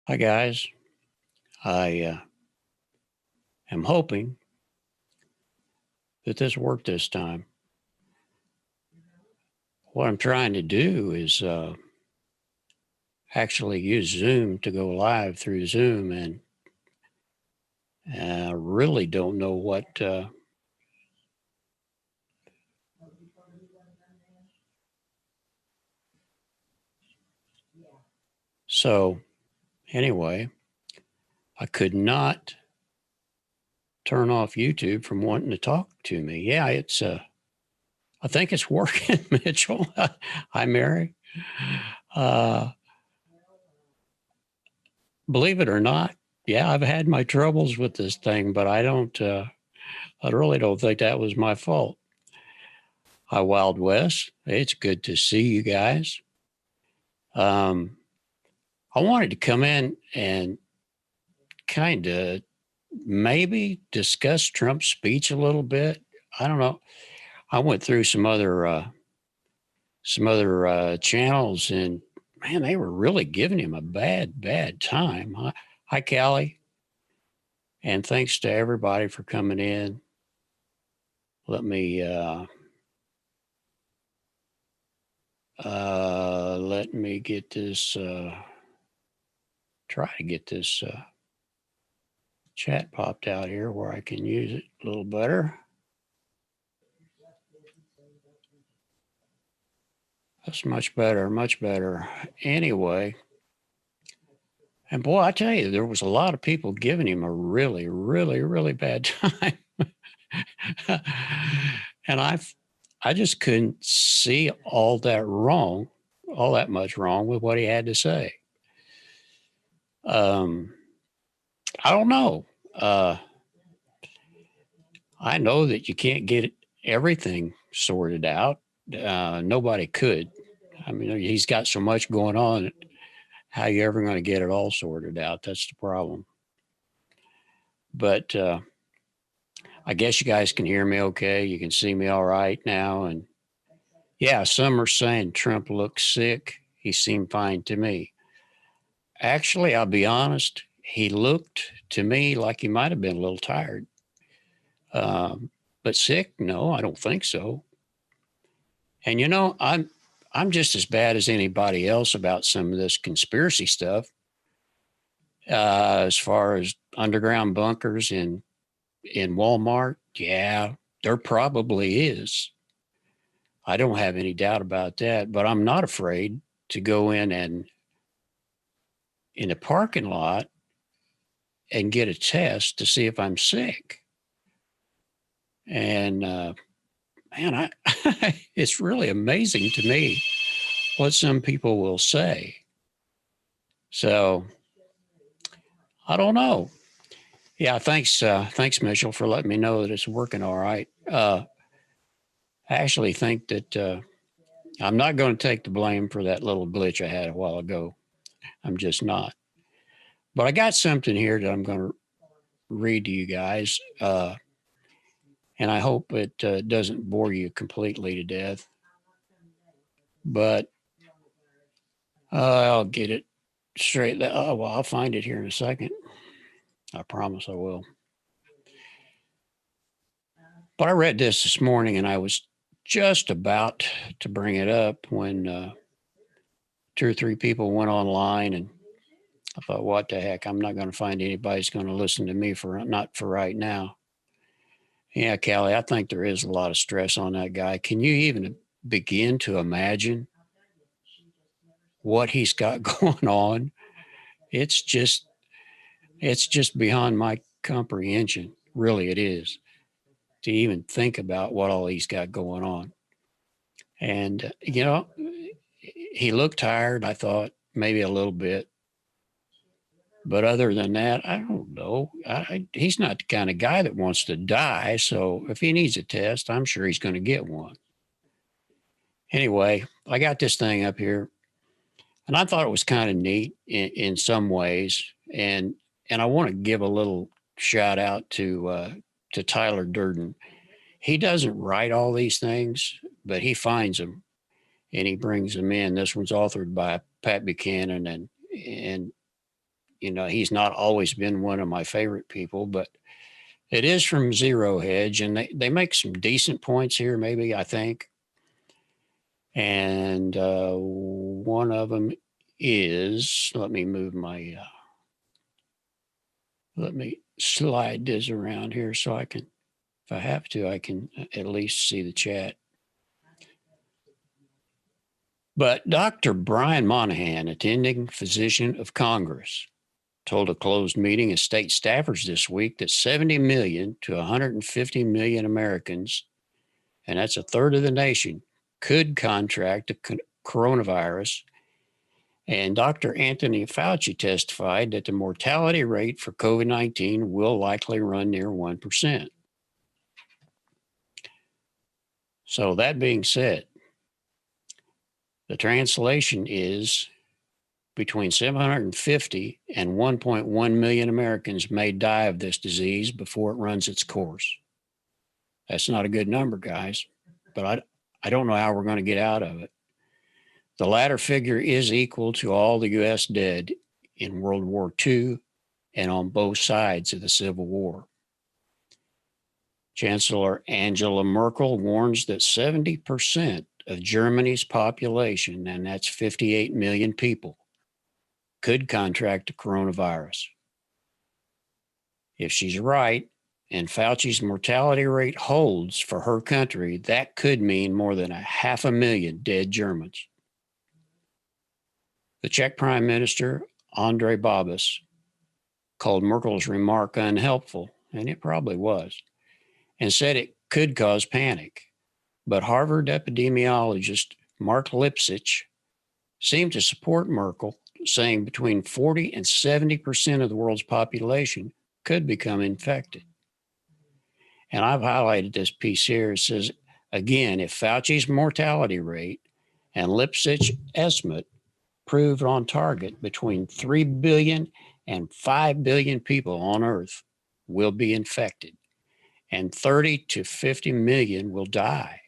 Hi, guys. I am hoping that this worked this time. What I'm trying to do is actually use Zoom to go live through Zoom, and I really don't know what. So, anyway, I could not turn off YouTube from wanting to talk to me. Yeah, it's. I think it's working, Mitchell. Hi, Mary. Uh, believe it or not, yeah, I've had my troubles with this thing, but I don't. I really don't think that was my fault. Hi, Wild West. It's good to see you guys. I wanted to come in and kind of maybe discuss Trump's speech a little bit. I don't know. I went through some other channels, and man, they were really giving him a bad time. Hi, Callie, and thanks to everybody for coming in. Let me get this. Try to get this chat popped out here where I can use it a little better. That's much better, much better. Anyway, and boy, I tell you, there was a lot of people giving him a really, really, really bad time. And I just couldn't see all that much wrong with what he had to say. I don't know. I know that you can't get everything sorted out. Nobody could. I mean, he's got so much going on. How you ever going to get it all sorted out? That's the problem. But I guess you guys can hear me okay. You can see me all right now. And yeah, some are saying Trump looks sick. He seemed fine to me. Actually, I'll be honest. He looked to me like he might have been a little tired. But sick? No, I don't think so. And I'm just as bad as anybody else about some of this conspiracy stuff. As far as underground bunkers in Walmart, yeah, there probably is. I don't have any doubt about that, but I'm not afraid to go in a parking lot and get a test to see if I'm sick. And man, it's really amazing to me what some people will say. So I don't know. Yeah, thanks, Mitchell, for letting me know that it's working all right. I actually think that I'm not going to take the blame for that little glitch I had a while ago. I'm just not. But I got something here that I'm going to read to you guys, and I hope it doesn't bore you completely to death. But I'll get it straight. Oh, well, I'll find it here in a second. I promise I will. But I read this morning, and I was just about to bring it up when 2 or 3 people went online, and I thought, what the heck? I'm not going to find anybody's going to listen to me not for right now. Yeah, Callie, I think there is a lot of stress on that guy. Can you even begin to imagine what he's got going on? It's just beyond my comprehension. Really, it is, to even think about what all he's got going on. And, he looked tired, I thought, maybe a little bit. But other than that, I don't know. He's not the kind of guy that wants to die. So if he needs a test, I'm sure he's going to get one. Anyway, I got this thing up here, and I thought it was kind of neat in some ways. And I want to give a little shout out to Tyler Durden. He doesn't write all these things, but he finds them and he brings them in. This one's authored by Pat Buchanan, and he's not always been one of my favorite people, but it is from Zero Hedge, and they make some decent points here, maybe, I think. And one of them is, let me move my, let me slide this around here so I can, if I have to, I can at least see the chat. But Dr. Brian Monahan, attending physician of Congress, told a closed meeting of state staffers this week that 70 million to 150 million Americans, and that's a third of the nation, could contract the coronavirus. And Dr. Anthony Fauci testified that the mortality rate for COVID-19 will likely run near 1%. So that being said, the translation is between 750 and 1.1 million Americans may die of this disease before it runs its course. That's not a good number, guys, but I don't know how we're going to get out of it. The latter figure is equal to all the U.S. dead in World War II and on both sides of the Civil War. Chancellor Angela Merkel warns that 70% of Germany's population, and that's 58 million people, could contract the coronavirus. If she's right, and Fauci's mortality rate holds for her country, that could mean more than 500,000 dead Germans. The Czech Prime Minister, Andrej Babis, called Merkel's remark unhelpful, and it probably was, and said it could cause panic. But Harvard epidemiologist Mark Lipsitch seemed to support Merkel, saying between 40 and 70% of the world's population could become infected. And I've highlighted this piece here. It says, again, if Fauci's mortality rate and Lipsitch's estimate proved on target, between 3 billion and 5 billion people on Earth will be infected, and 30 to 50 million will die.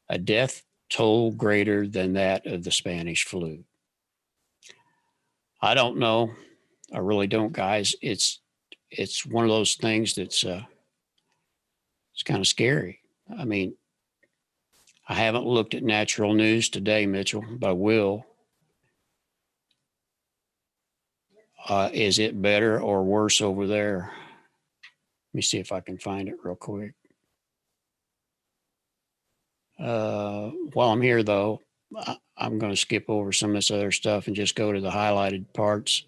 A death toll greater than that of the Spanish flu. I don't know. I really don't, guys. It's one of those things that's it's kind of scary. I mean, I haven't looked at natural news today, Mitchell, but I will. Is it better or worse over there? Let me see if I can find it real quick. While I'm here, though, I'm going to skip over some of this other stuff and just go to the highlighted parts.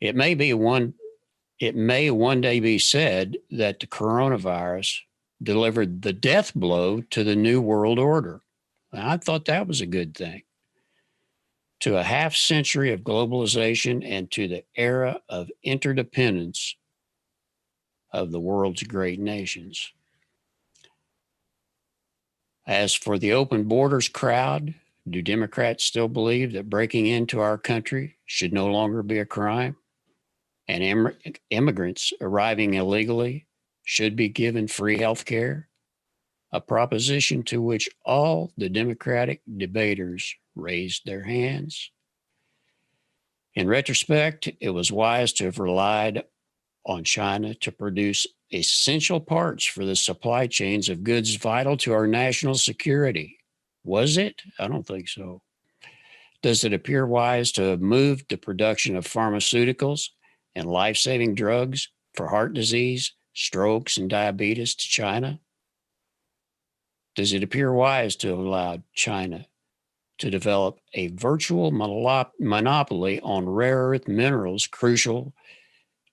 It may one day be said that the coronavirus delivered the death blow to the New World Order. And I thought that was a good thing. To a half century of globalization and to the era of interdependence of the world's great nations. As for the open borders crowd, do Democrats still believe that breaking into our country should no longer be a crime? And immigrants arriving illegally should be given free health care? A proposition to which all the Democratic debaters raised their hands. In retrospect, it was wise to have relied on China to produce essential parts for the supply chains of goods vital to our national security. Was it? I don't think so. Does it appear wise to have moved the production of pharmaceuticals and life-saving drugs for heart disease, strokes, and diabetes to China? Does it appear wise to have allowed China to develop a virtual monopoly on rare earth minerals crucial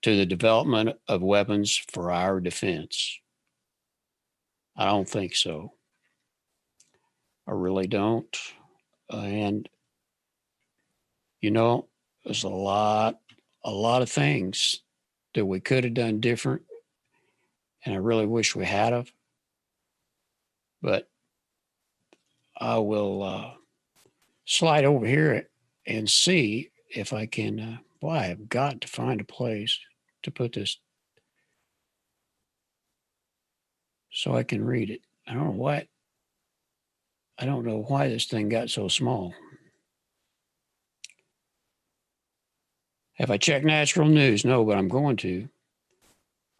to the development of weapons for our defense? I don't think so. I really don't. And, there's a lot of things that we could have done different, and I really wish we had of. But I will slide over here and see if I can. I have got to find a place to put this so I can read it. I don't know why this thing got so small. Have I checked natural news? No, but I'm going to.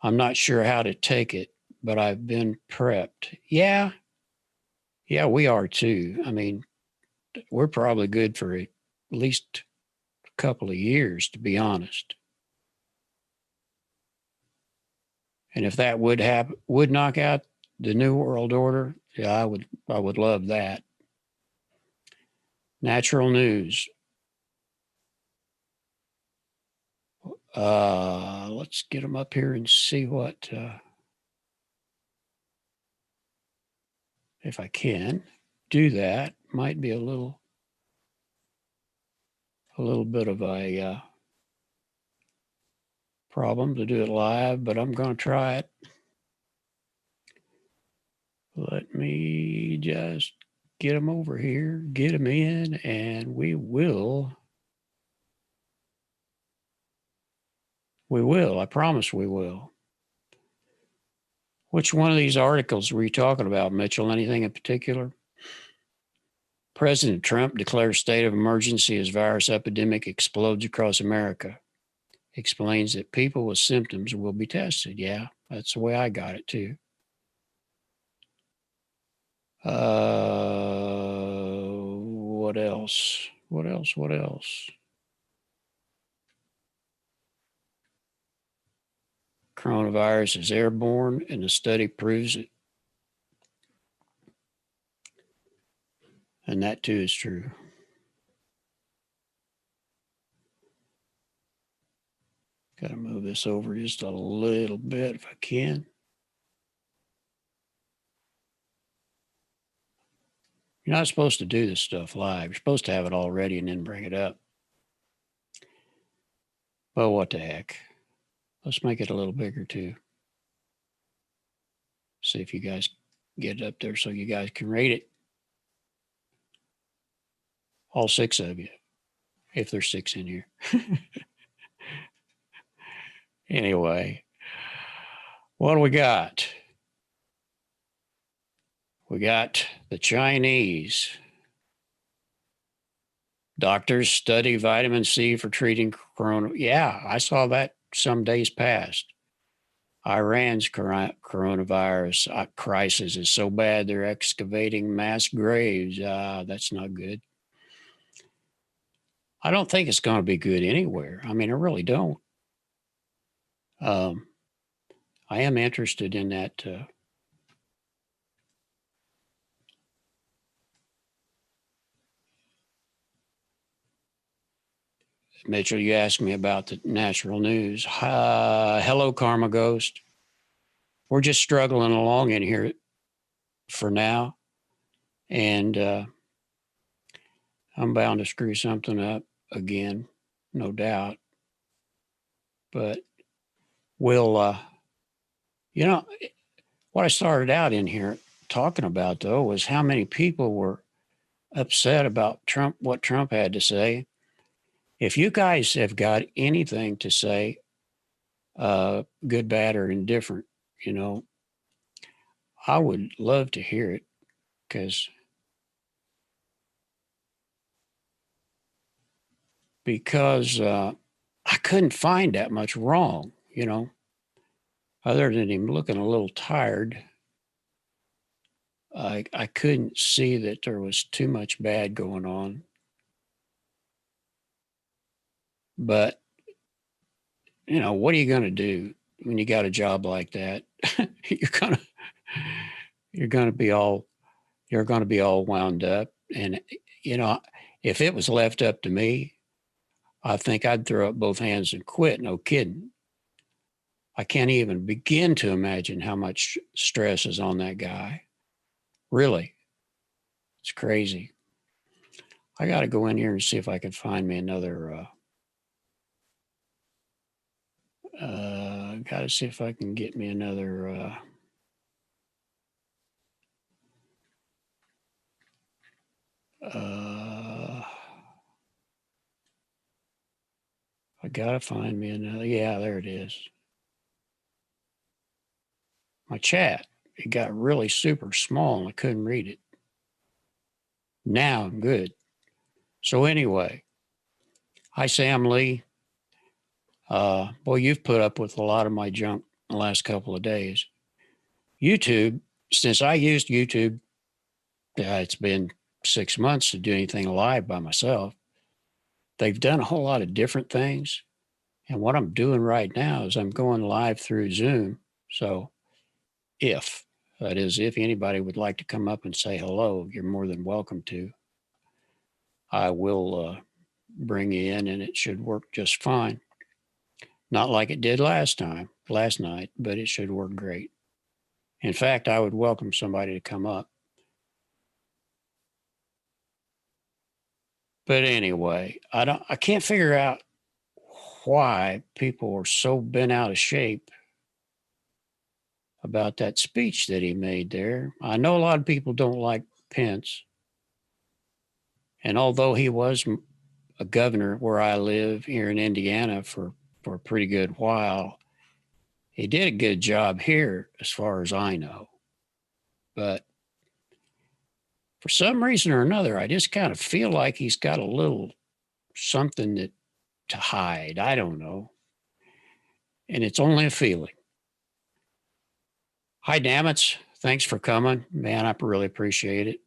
I'm not sure how to take it, but I've been prepped. Yeah, we are too. I mean, we're probably good for at least a couple of years, to be honest. And if that would knock out the New World Order, yeah, I would love that. Natural news. Let's get them up here and see what if I can do that. Might be a little bit of a problem to do it live, but I'm going to try it. Let me just get them over here, get them in, and we will. I promise we will. Which one of these articles were you talking about, Mitchell? Anything in particular? President Trump declares state of emergency as virus epidemic explodes across America. Explains that people with symptoms will be tested. Yeah, that's the way I got it too. What else? Coronavirus is airborne, and the study proves it. And that too is true. Got to move this over just a little bit if I can. You're not supposed to do this stuff live. You're supposed to have it all ready and then bring it up. Well, what the heck? Let's make it a little bigger too. See if you guys get it up there so you guys can read it. All 6 of you, if there's 6 in here. Anyway, what do we got? We got the Chinese. Doctors study vitamin C for treating corona. Yeah, I saw that some days past. Iran's coronavirus crisis is so bad they're excavating mass graves. That's not good. I don't think it's going to be good anywhere. I mean, I really don't. I am interested in that. Mitchell, you asked me about the natural news. Hello, Karma Ghost. We're just struggling along in here for now. And I'm bound to screw something up again, no doubt. But we'll, what I started out in here talking about, though, was how many people were upset about Trump, what Trump had to say. If you guys have got anything to say, good, bad, or indifferent, I would love to hear it because I couldn't find that much wrong, other than him looking a little tired. I couldn't see that there was too much bad going on. But, what are you going to do when you got a job like that? you're going to be all wound up. And, if it was left up to me, I think I'd throw up both hands and quit. No kidding. I can't even begin to imagine how much stress is on that guy. Really. It's crazy. I got to go in here and see if I can find me another, got to see if I can get me another, I got to find me another. Yeah, there it is. My chat, it got really super small and I couldn't read it. Now I'm good. So anyway, hi, Sam Lee. Boy, you've put up with a lot of my junk the last couple of days. YouTube, since I used YouTube, it's been 6 months to do anything live by myself. They've done a whole lot of different things. And what I'm doing right now is I'm going live through Zoom. So if, that is, if anybody would like to come up and say hello, you're more than welcome to. I will bring you in and it should work just fine. Not like it did last night, but it should work great. In fact, I would welcome somebody to come up. But anyway, I can't figure out why people are so bent out of shape about that speech that he made there. I know a lot of people don't like Pence. And although he was a governor where I live here in Indiana for a pretty good while, he did a good job here as far as I know. But for some reason or another, I just kind of feel like he's got a little something to hide. I don't know. And it's only a feeling. Hi, Dammits. Thanks for coming. Man, I really appreciate it.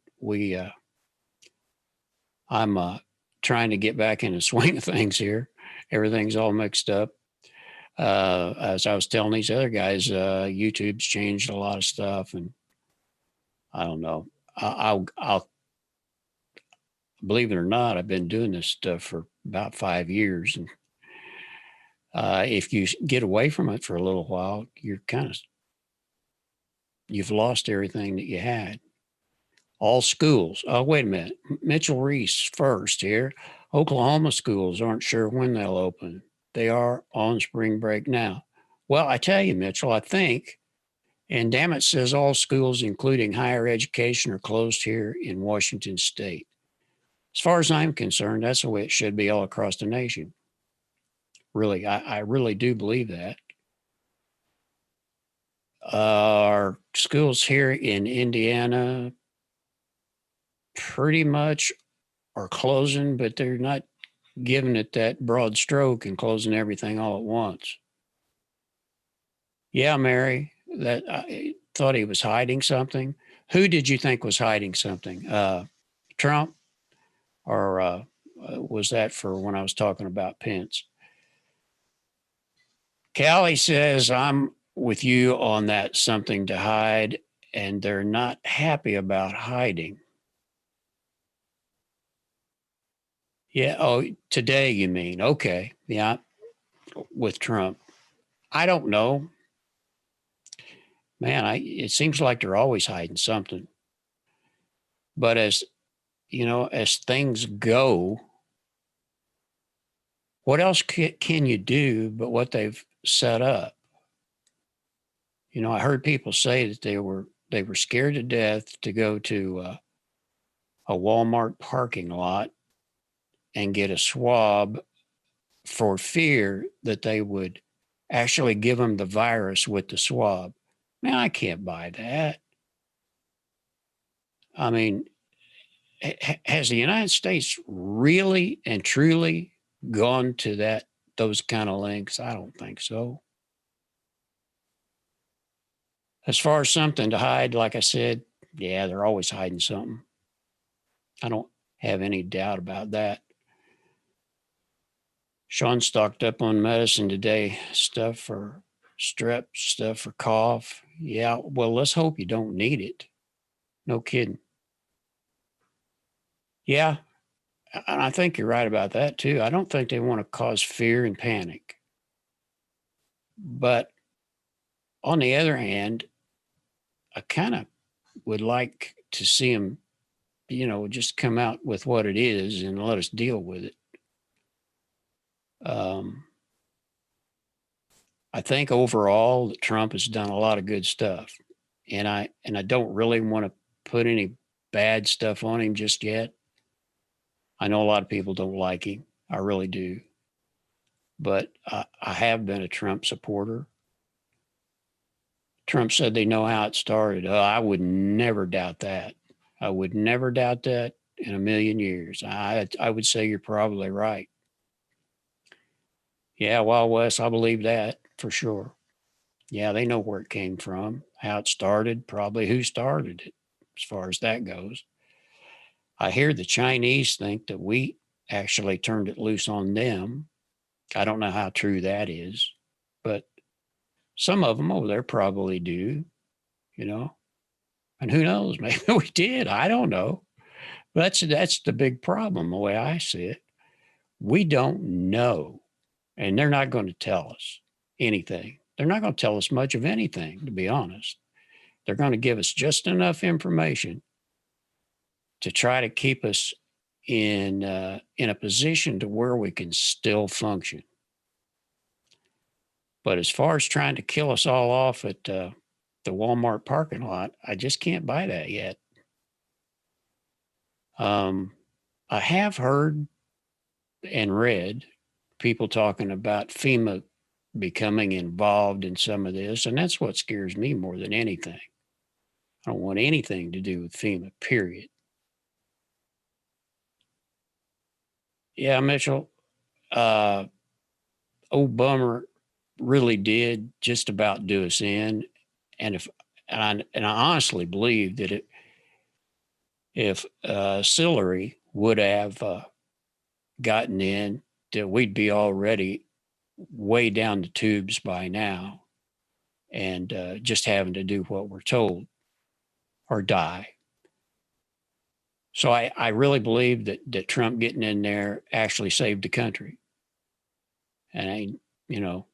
I'm trying to get back in the swing of things here. Everything's all mixed up. As I was telling these other guys, YouTube's changed a lot of stuff, and I don't know. I'll believe it or not, I've been doing this stuff for about 5 years, and if you get away from it for a little while, you've lost everything that you had. All schools. Oh, wait a minute. Mitchell Reese first here. Oklahoma schools aren't sure when they'll open. They are on spring break now. Well, I tell you, Mitchell, I think, and damn it says all schools, including higher education, are closed here in Washington State. As far as I'm concerned, that's the way it should be all across the nation. Really, I really do believe that. Our schools here in Indiana pretty much are closing, but they're not giving it that broad stroke and closing everything all at once. Yeah, Mary, that I thought he was hiding something. Who did you think was hiding something? Trump, or was that for when I was talking about Pence? Callie says, I'm with you on that something to hide, and they're not happy about hiding. Yeah. Oh, today you mean? Okay. Yeah. With Trump. I don't know. Man, it seems like they're always hiding something. But as you know, as things go, what else can you do but what they've set up? You know, I heard people say that they were scared to death to go to a Walmart parking lot and get a swab for fear that they would actually give them the virus with the swab. Man, I can't buy that. I mean, has the United States really and truly gone to those kind of lengths? I don't think so. As far as something to hide, like I said, yeah, they're always hiding something. I don't have any doubt about that. Sean stocked up on medicine today, stuff for strep, stuff for cough. Yeah, well, let's hope you don't need it. No kidding. Yeah, and I think you're right about that too. I don't think they want to cause fear and panic. But on the other hand, I kind of would like to see them, just come out with what it is and let us deal with it. I think overall that Trump has done a lot of good stuff, and I don't really want to put any bad stuff on him just yet. I know a lot of people don't like him. I really do. But I have been a Trump supporter. Trump said they know how it started. I would never doubt that. I would never doubt that in a million years. I would say you're probably right. Yeah, Wild West, I believe that for sure. Yeah, they know where it came from, how it started, probably who started it, as far as that goes. I hear the Chinese think that we actually turned it loose on them. I don't know how true that is, but some of them over there probably do, you know. And who knows? Maybe we did. I don't know. That's the big problem, the way I see it. We don't know, and they're not going to tell us anything. They're not going to tell us much of anything, to be honest. They're going to give us just enough information to try to keep us in a position to where we can still function. But as far as trying to kill us all off at the Walmart parking lot, I just can't buy that yet. Um, I have heard and read people talking about FEMA becoming involved in some of this, and that's what scares me more than anything. I don't want anything to do with FEMA, period. Yeah, Mitchell, uh, old Bummer really did just about do us in. And I honestly believe that if Sillery would have gotten in, that we'd be already way down the tubes by now, and just having to do what we're told or die. So I really believe that Trump getting in there actually saved the country. And you know,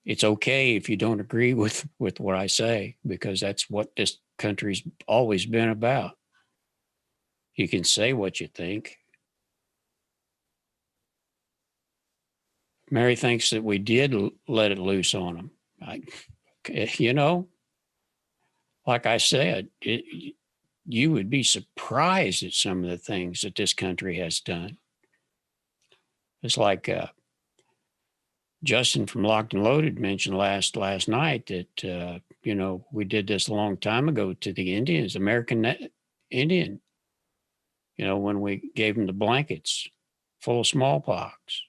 it's okay if you don't agree with what I say, because that's what this country's always been about. You can say what you think. Mary thinks that we did let it loose on them. You know, like I said, you would be surprised at some of the things that this country has done. It's like Justin from Locked and Loaded mentioned last night that we did this a long time ago to the Indians, Indian. When we gave them the blankets full of smallpox.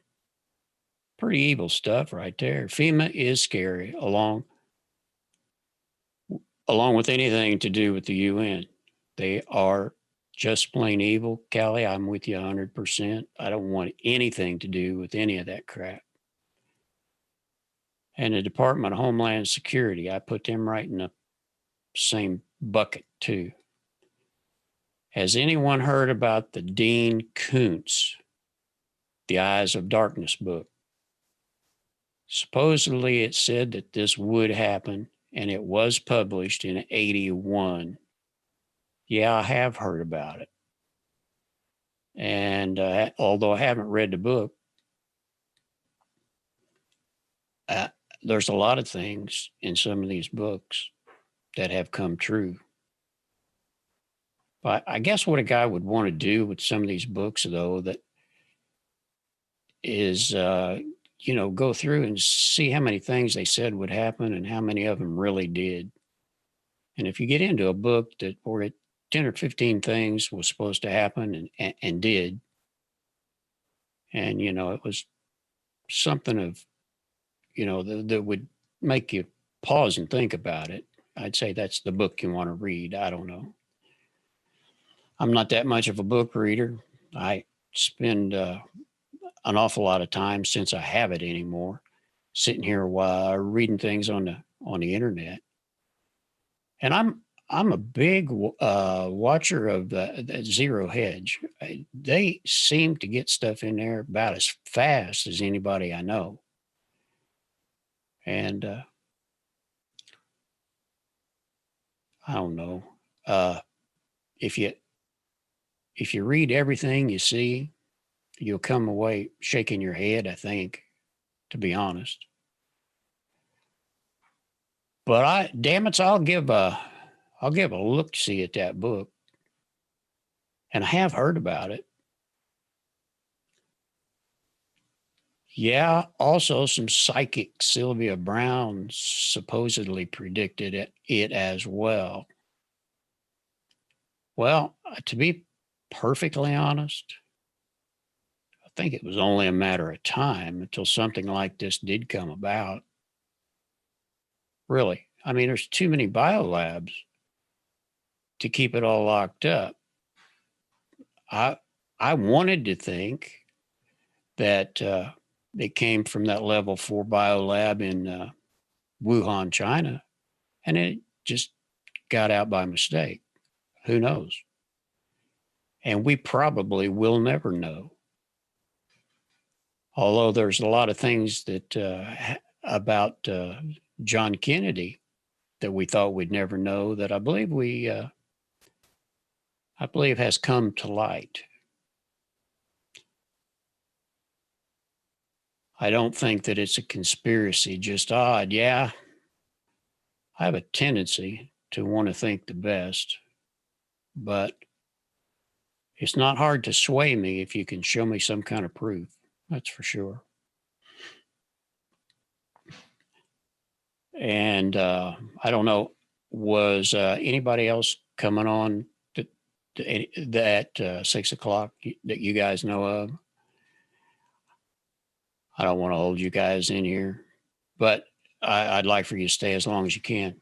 Pretty evil stuff right there. FEMA is scary, along with anything to do with the UN. They are just plain evil. Callie, I'm with you 100%. I don't want anything to do with any of that crap. And the Department of Homeland Security, I put them right in the same bucket too. Has anyone heard about the Dean Koontz, The Eyes of Darkness book? Supposedly it said that this would happen, and it was published in 81. Yeah, I have heard about it. And although I haven't read the book, uh, there's a lot of things in some of these books that have come true. But I guess what a guy would want to do with some of these books, though, that is, go through and see how many things they said would happen and how many of them really did. And if you get into a book that where 10 or 15 things was supposed to happen and did, and, it was something of, that would make you pause and think about it, I'd say that's the book you want to read. I don't know. I'm not that much of a book reader. I spend an awful lot of time, since I have it anymore, sitting here while reading things on the internet. And I'm a big watcher of the Zero Hedge. They seem to get stuff in there about as fast as anybody I know. And I don't know, if you read everything you see, you'll come away shaking your head, I think, to be honest. But damn it, I'll give a look see at that book, and I have heard about it. Yeah, also some psychic Sylvia Brown supposedly predicted it as well. Well, to be perfectly honest, think it was only a matter of time until something like this did come about. Really. I mean, there's too many biolabs to keep it all locked up. I I wanted to think that it came from that level 4 biolab in Wuhan, China, and it just got out by mistake. Who knows? And we probably will never know. Although there's a lot of things that about John Kennedy that we thought we'd never know that I believe has come to light. I don't think that it's a conspiracy, just odd. Yeah, I have a tendency to want to think the best, but it's not hard to sway me if you can show me some kind of proof. That's for sure. And I don't know, was anybody else coming on that 6 o'clock that you guys know of? I don't want to hold you guys in here, but I'd like for you to stay as long as you can.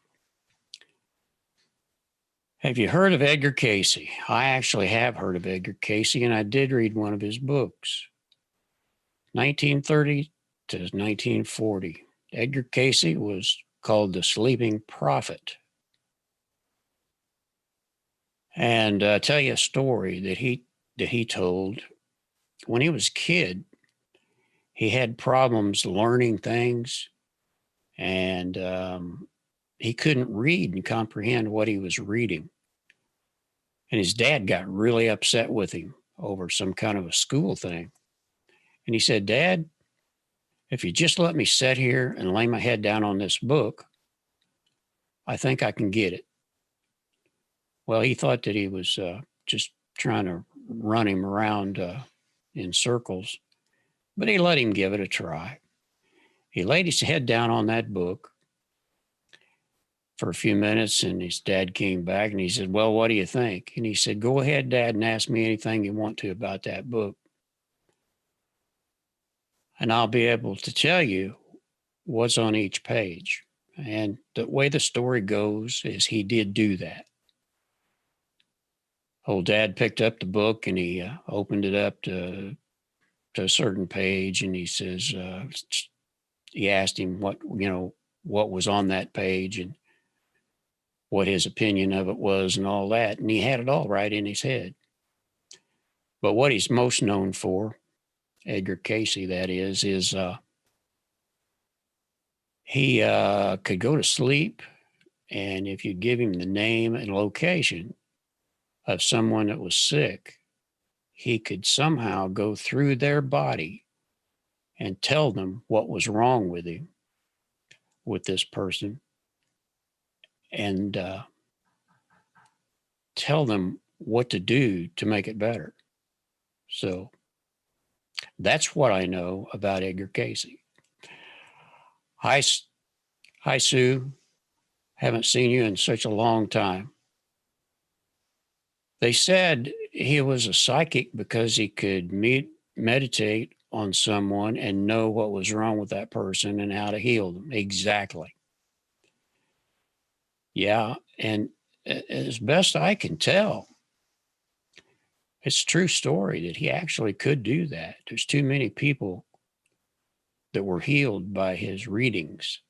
Have you heard of Edgar Cayce? I actually have heard of Edgar Cayce, and I did read one of his books, 1930 to 1940. Edgar Cayce was called the Sleeping Prophet. And tell you a story that he told. When he was a kid, he had problems learning things, and he couldn't read and comprehend what he was reading. And his dad got really upset with him over some kind of a school thing. And he said, "Dad, if you just let me sit here and lay my head down on this book, I think I can get it." Well, he thought that he was just trying to run him around in circles, but he let him give it a try. He laid his head down on that book for a few minutes, and his dad came back and he said, "Well, what do you think?" And he said, "Go ahead, Dad, and ask me anything you want to about that book. And I'll be able to tell you what's on each page." And the way the story goes is he did do that. Old Dad picked up the book and he opened it up to a certain page, and he says, he asked him what was on that page and what his opinion of it was and all that. And he had it all right in his head. But what he's most known for, Edgar Cayce, that is he could go to sleep, and if you give him the name and location of someone that was sick, he could somehow go through their body and tell them what was wrong with him, with this person, and tell them what to do to make it better. So that's what I know about Edgar Cayce. Hi, hi, Sue. Haven't seen you in such a long time. They said he was a psychic because he could meditate on someone and know what was wrong with that person and how to heal them. Exactly. Yeah. And as best I can tell, it's a true story that he actually could do that. There's too many people that were healed by his readings.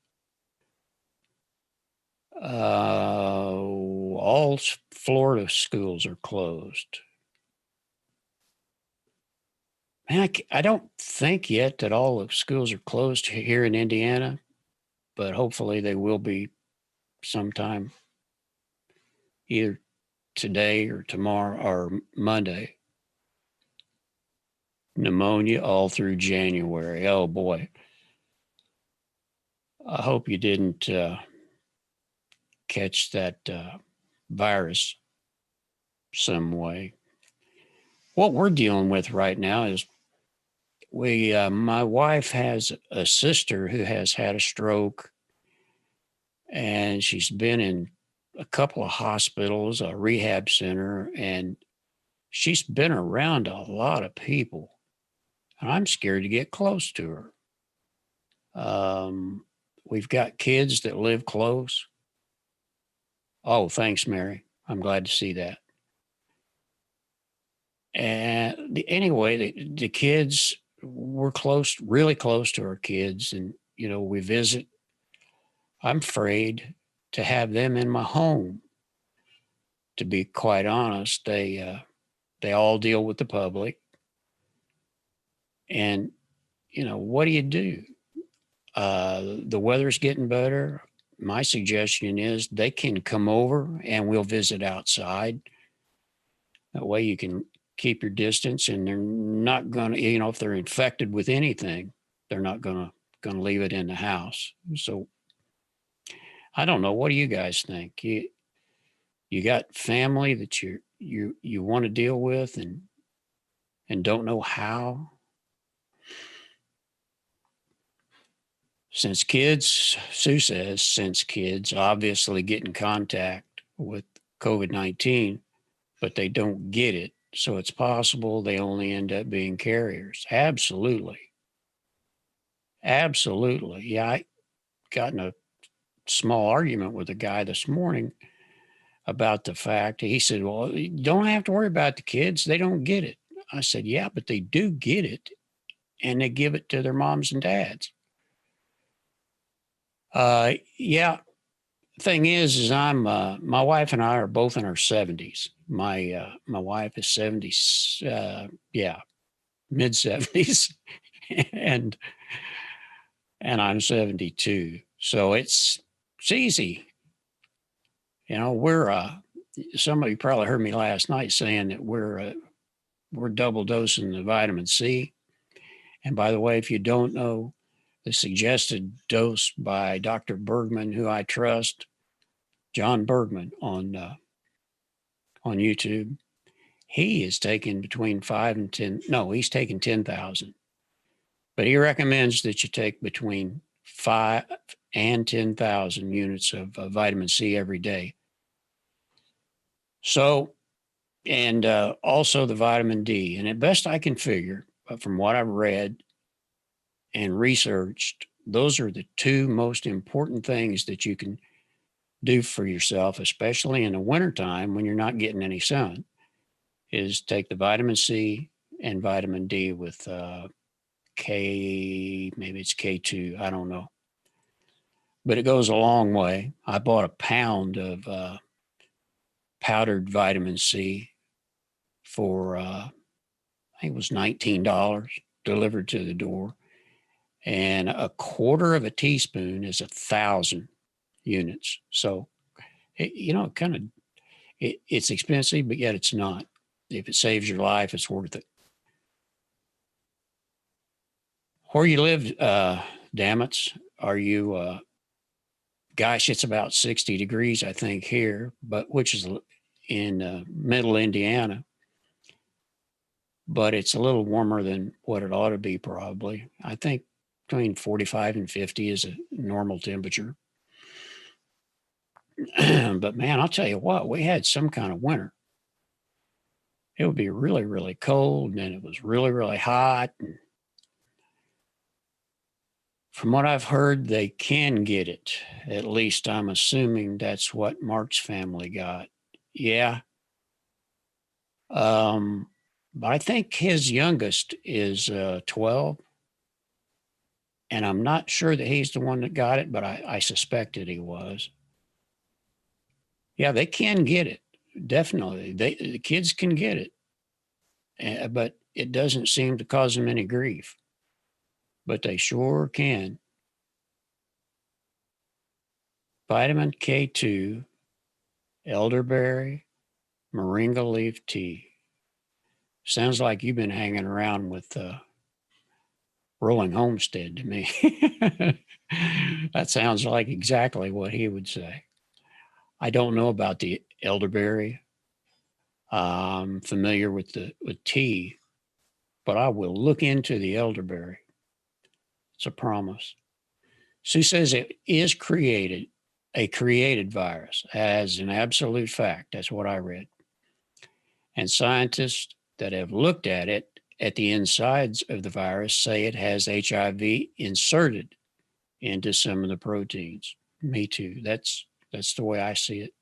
All Florida schools are closed. Man, I don't think yet that all the schools are closed here in Indiana, but hopefully they will be sometime either today or tomorrow or Monday. Pneumonia all through January. Oh boy. I hope you didn't catch that virus some way. What we're dealing with right now is my wife has a sister who has had a stroke, and she's been in a couple of hospitals, a rehab center, and she's been around a lot of people. and I'm scared to get close to her. We've got kids that live close. Oh, thanks, Mary. I'm glad to see that. And anyway, the kids, we're close, really close to our kids. And, we visit. I'm afraid to have them in my home. To be quite honest, they all deal with the public. And, what do you do? The weather's getting better. My suggestion is they can come over and we'll visit outside. That way you can keep your distance, and they're not going to, if they're infected with anything, they're not going to leave it in the house. So I don't know. What do you guys think? You got family that you want to deal with and don't know how? Since kids, Sue says, since kids obviously get in contact with COVID-19, but they don't get it. So it's possible they only end up being carriers. Absolutely. Absolutely. Yeah, I got in a small argument with a guy this morning about the fact. He said, well, you don't have to worry about the kids. They don't get it. I said, yeah, but they do get it, and they give it to their moms and dads. Yeah. Thing is I'm my wife and I are both in our 70s. My wife is 70, mid 70s, and I'm 72. So it's easy. We're somebody probably heard me last night saying that we're double dosing the vitamin C. And by the way, if you don't know, the suggested dose by Dr. Bergman, who I trust, John Bergman on YouTube, he is taking between 5 and 10. No, he's taking 10,000, but he recommends that you take between 5 and 10,000 units of vitamin C every day. So, and also the vitamin D. And at best I can figure, from what I've read and researched, those are the two most important things that you can do for yourself, especially in the wintertime when you're not getting any sun, is take the vitamin C and vitamin D with maybe it's K2, I don't know. But it goes a long way. I bought a pound of powdered vitamin C for, I think it was $19 delivered to the door. And a quarter of a teaspoon is 1,000 units. So, it's expensive, but yet it's not. If it saves your life, it's worth it. Where you live, Dammits, are you, gosh, it's about 60 degrees, I think, here, but which is in middle Indiana. But it's a little warmer than what it ought to be, probably. I think between 45 and 50 is a normal temperature. But man, I'll tell you what, we had some kind of winter. It would be really, really cold, and then it was really, really hot. And from what I've heard, they can get it. At least I'm assuming that's what Mark's family got. Yeah. But I think his youngest is 12. And I'm not sure that he's the one that got it, but I suspected he was. Yeah, they can get it. Definitely. The kids can get it. But it doesn't seem to cause them any grief. But they sure can. Vitamin K2, elderberry, moringa leaf tea. Sounds like you've been hanging around with Rolling Homestead to me. That sounds like exactly what he would say. I don't know about the elderberry. I'm familiar with tea, but I will look into the elderberry. It's a promise. Sue says it is a created virus, as an absolute fact. That's what I read. And scientists that have looked at it at the insides of the virus say it has HIV inserted into some of the proteins. Me too. That's the way I see it.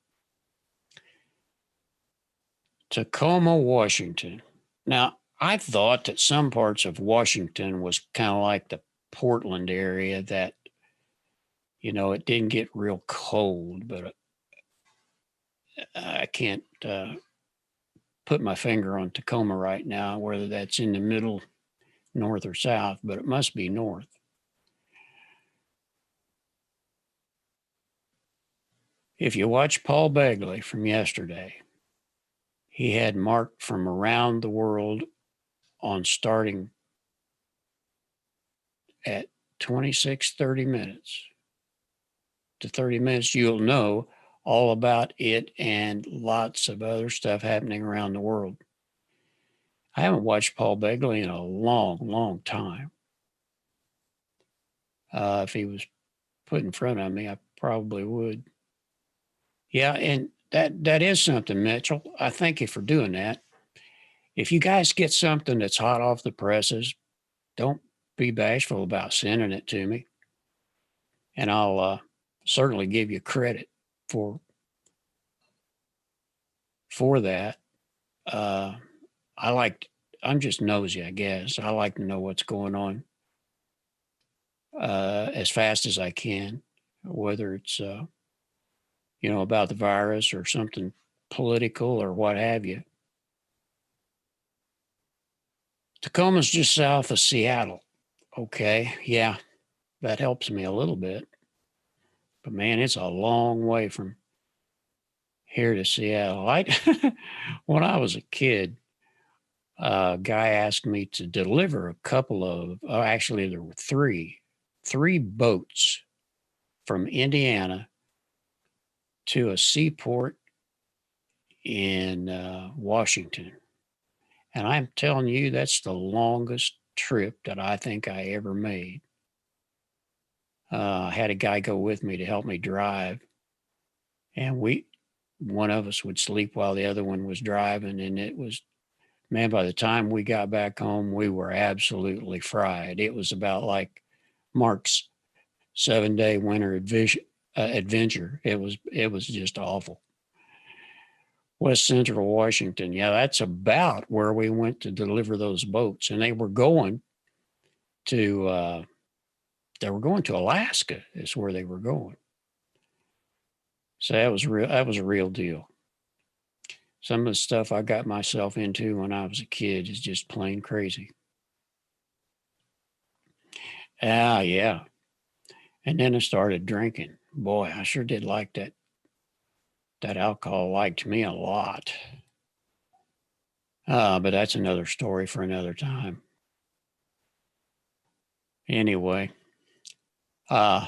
Tacoma, Washington. Now, I thought that some parts of Washington was kind of like the Portland area, that, it didn't get real cold, but I can't put my finger on Tacoma right now, whether that's in the middle, north or south, but it must be north. If you watch Paul Begley from yesterday, he had marked from around the world on starting at 26, 30 minutes to 30 minutes, you'll know all about it and lots of other stuff happening around the world. I haven't watched Paul Begley in a long, long time. If he was put in front of me, I probably would. Yeah, and that is something, Mitchell. I thank you for doing that. If you guys get something that's hot off the presses, don't be bashful about sending it to me. And I'll certainly give you credit for that. I'm just nosy, I guess. I like to know what's going on as fast as I can, whether it's, about the virus or something political or what have you. Tacoma's just south of Seattle. Okay, yeah, that helps me a little bit. But man, it's a long way from here to Seattle. When I was a kid, a guy asked me to deliver a couple of, actually there were three boats from Indiana to a seaport in Washington. And I'm telling you, that's the longest trip that I think I ever made. I had a guy go with me to help me drive. And one of us would sleep while the other one was driving. And it was, man, by the time we got back home, we were absolutely fried. It was about like Mark's 7-day winter adventure. It was just awful. West Central Washington. Yeah, that's about where we went to deliver those boats. And they were going to Alaska is where they were going. So that was a real deal. Some of the stuff I got myself into when I was a kid is just plain crazy. Yeah. And then I started drinking. Boy, I sure did like that. That alcohol liked me a lot. But that's another story for another time. Anyway, I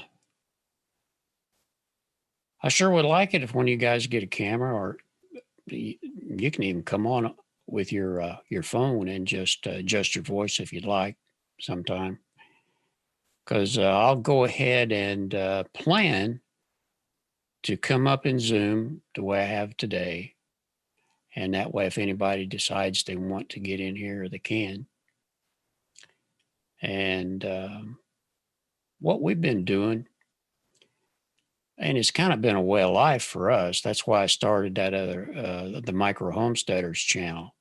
sure would like it if when you guys get a camera, or you can even come on with your phone and just adjust your voice if you'd like sometime. Because I'll go ahead and plan to come up in Zoom the way I have today. And that way, if anybody decides they want to get in here, they can. And what we've been doing, and it's kind of been a way of life for us. That's why I started that other, the Micro Homesteaders channel.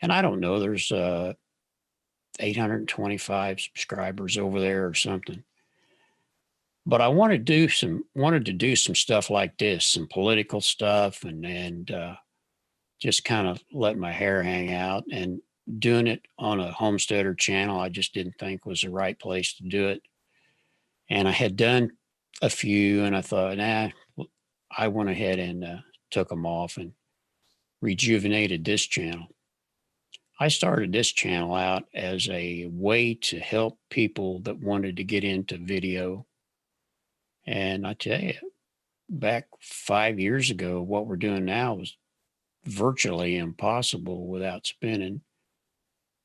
And I don't know, there's 825 subscribers over there or something. But I wanted to do some stuff like this, some political stuff, and just kind of let my hair hang out. And doing it on a homesteader channel, I just didn't think was the right place to do it. And I had done a few, and I thought, I went ahead and took them off and rejuvenated this channel. I started this channel out as a way to help people that wanted to get into video. And I tell you, back 5 years ago, what we're doing now was virtually impossible without spending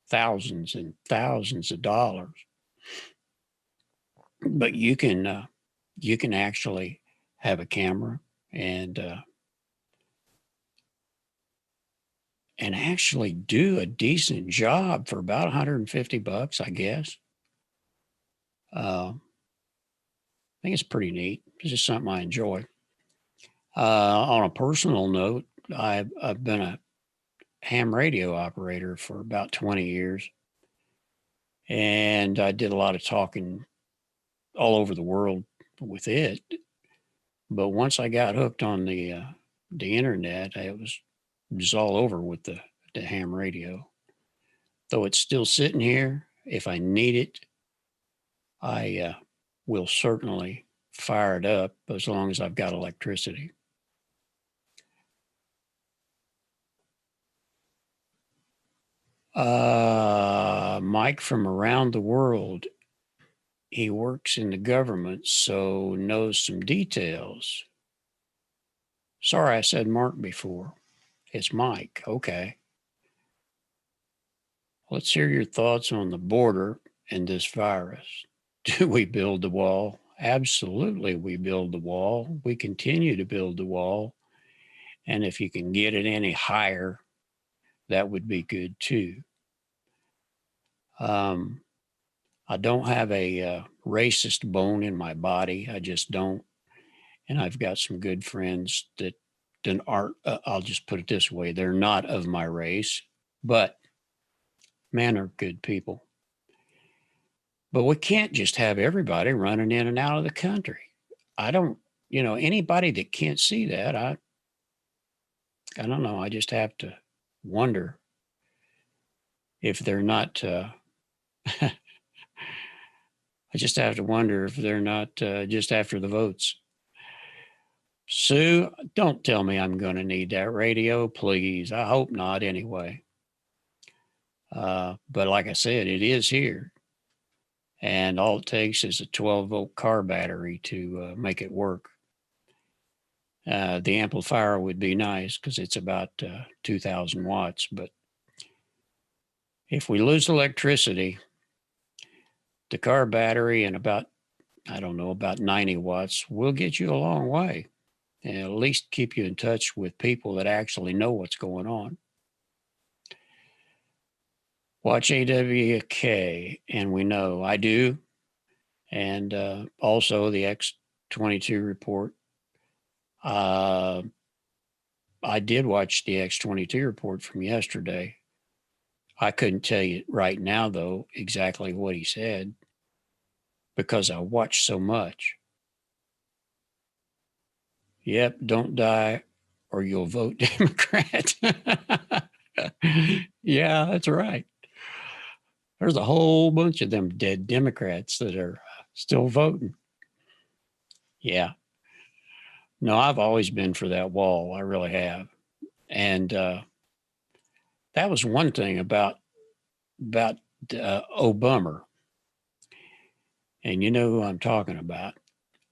thousands and thousands of dollars. But you can actually have a camera and and actually do a decent job for about $150, I guess. I think it's pretty neat. It's just something I enjoy. On a personal note, I've been a ham radio operator for about 20 years, and I did a lot of talking all over the world with it. But once I got hooked on the internet, it was all over with the ham radio. Though it's still sitting here, if I need it, I will certainly fire it up as long as I've got electricity. Mike from around the world. He works in the government, so knows some details. Sorry, I said Mark before. It's Mike. Okay. Let's hear your thoughts on the border and this virus. Do we build the wall? Absolutely, we build the wall. We continue to build the wall. And if you can get it any higher, that would be good too. I don't have a racist bone in my body. I just don't. And I've got some good friends that aren't, I'll just put it this way, they're not of my race, but man, are good people. But we can't just have everybody running in and out of the country. I don't, anybody that can't see that, I don't know. I just have to wonder if they're not, I just have to wonder if they're not just after the votes. Sue, don't tell me I'm going to need that radio, please. I hope not anyway. But like I said, it is here. And all it takes is a 12-volt car battery to make it work. The amplifier would be nice because it's about 2,000 watts. But if we lose electricity, the car battery and about 90 watts will get you a long way. And at least keep you in touch with people that actually know what's going on. Watch AWK, and we know I do. And also the X-22 report. I did watch the X-22 report from yesterday. I couldn't tell you right now, though, exactly what he said because I watched so much. Yep, don't die or you'll vote Democrat. Yeah, that's right. There's a whole bunch of them dead Democrats that are still voting. Yeah. No, I've always been for that wall. I really have. And that was one thing about Obama. And you know who I'm talking about.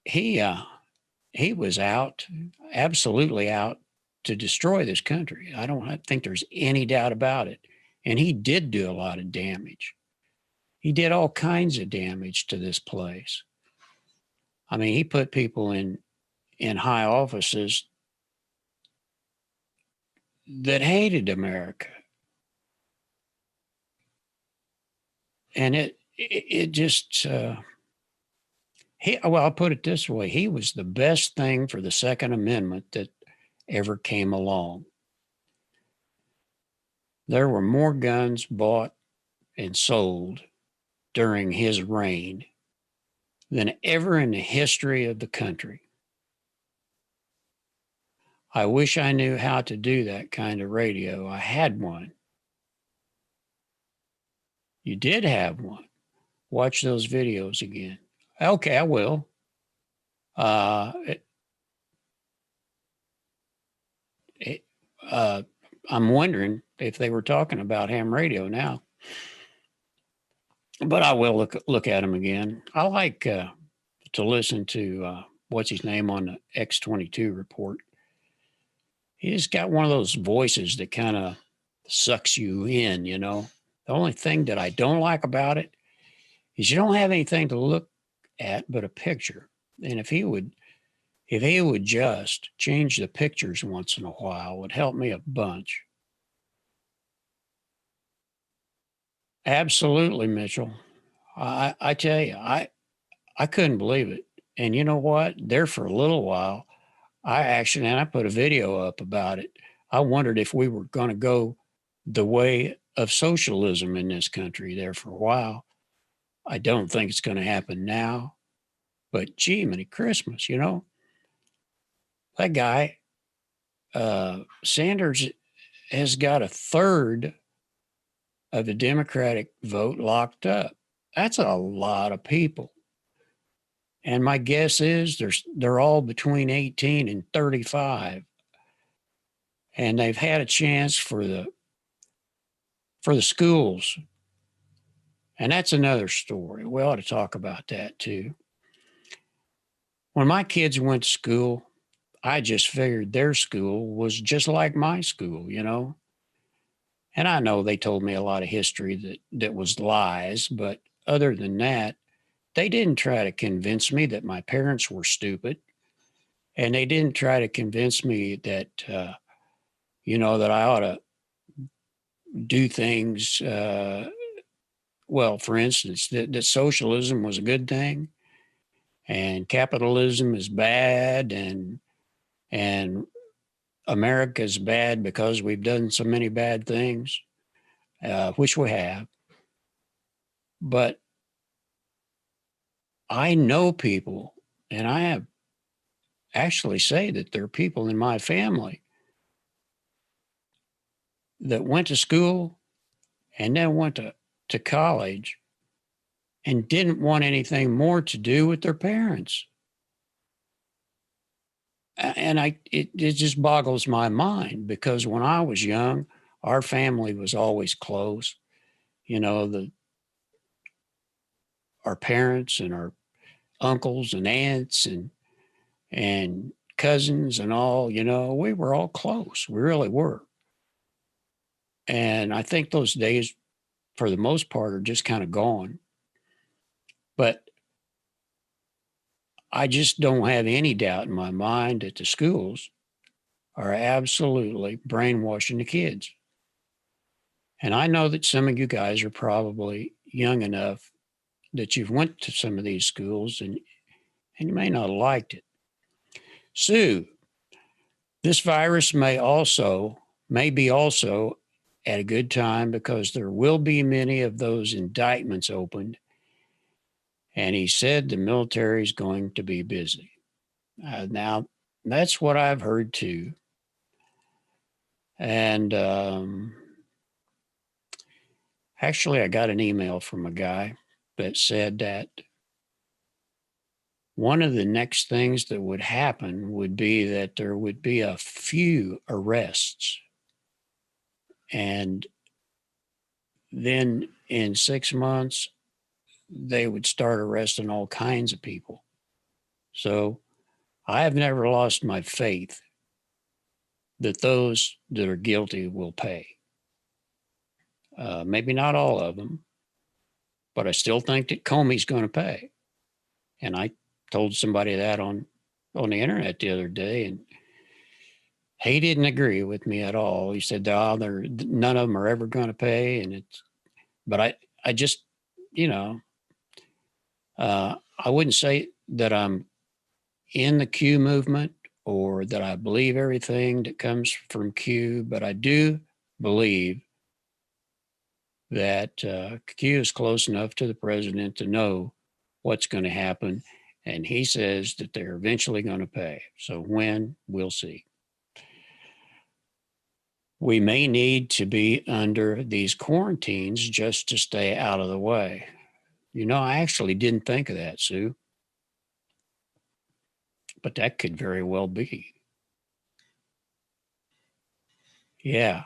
He was out, absolutely out to destroy this country. I don't think there's any doubt about it. And he did do a lot of damage. He did all kinds of damage to this place. I mean, he put people in high offices that hated America. And it just, I'll put it this way. He was the best thing for the Second Amendment that ever came along. There were more guns bought and sold during his reign than ever in the history of the country. I wish I knew how to do that kind of radio. I had one. You did have one. Watch those videos again. Okay, I will. I'm wondering if they were talking about ham radio now. But I will look at them again. I like to listen to what's his name on the X-22 report. He's got one of those voices that kind of sucks you in, you know. The only thing that I don't like about it is you don't have anything to look at but a picture. And if he would just change the pictures once in a while, it would help me a bunch. Absolutely, Mitchell. I tell you, I couldn't believe it. And you know what? There for a little while, and I put a video up about it. I wondered if we were going to go the way of socialism in this country there for a while. I don't think it's going to happen now, but gee, many Christmas, that guy, Sanders has got a third of the Democratic vote locked up. That's a lot of people. And my guess is they're all between 18 and 35. And they've had a chance for the schools. And that's another story. We ought to talk about that too. When my kids went to school, I just figured their school was just like my school. And I know they told me a lot of history that was lies, but other than that, they didn't try to convince me that my parents were stupid. And they didn't try to convince me that I ought to do things. Well, for instance, that socialism was a good thing and capitalism is bad and America's bad because we've done so many bad things, which we have. But I know people, and I have actually say that there are people in my family that went to school and then went to college and didn't want anything more to do with their parents. And it just boggles my mind because when I was young, our family was always close. Our parents and our uncles and aunts and cousins and all, we were all close. We really were. And I think those days, for the most part, are just kind of gone. But I just don't have any doubt in my mind that the schools are absolutely brainwashing the kids. And I know that some of you guys are probably young enough that you've went to some of these schools and you may not have liked it. Sue, this virus may be also at a good time because there will be many of those indictments opened. And he said the military is going to be busy. Now, that's what I've heard too. And actually, I got an email from a guy that said that one of the next things that would happen would be that there would be a few arrests. And then in 6 months, they would start arresting all kinds of people. So I have never lost my faith that those that are guilty will pay. Maybe not all of them, but I still think that Comey's going to pay. And I told somebody that on the internet the other day, and he didn't agree with me at all. He said, none of them are ever going to pay. But I just, I wouldn't say that I'm in the Q movement or that I believe everything that comes from Q, but I do believe that Q is close enough to the president to know what's going to happen. And he says that they're eventually going to pay. So when, we'll see. We may need to be under these quarantines just to stay out of the way. I actually didn't think of that, Sue. But that could very well be. Yeah.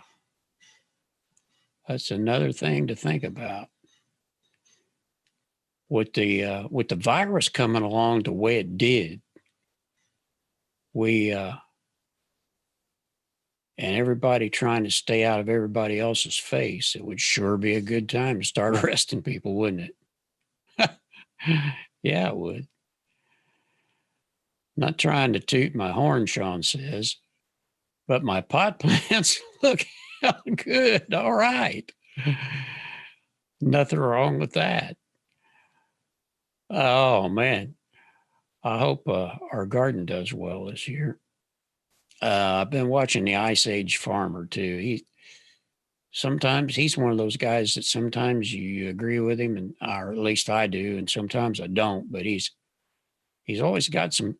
That's another thing to think about. With the virus coming along the way it did, we and everybody trying to stay out of everybody else's face, it would sure be a good time to start arresting people, wouldn't it? Yeah, it would. Not trying to toot my horn, Sean says, but my pot plants look good. All right. Nothing wrong with that. Oh man, I hope our garden does well this year. I've been watching the Ice Age Farmer too. Sometimes he's one of those guys that sometimes you agree with him, and or at least I do, and sometimes I don't. But he's always got some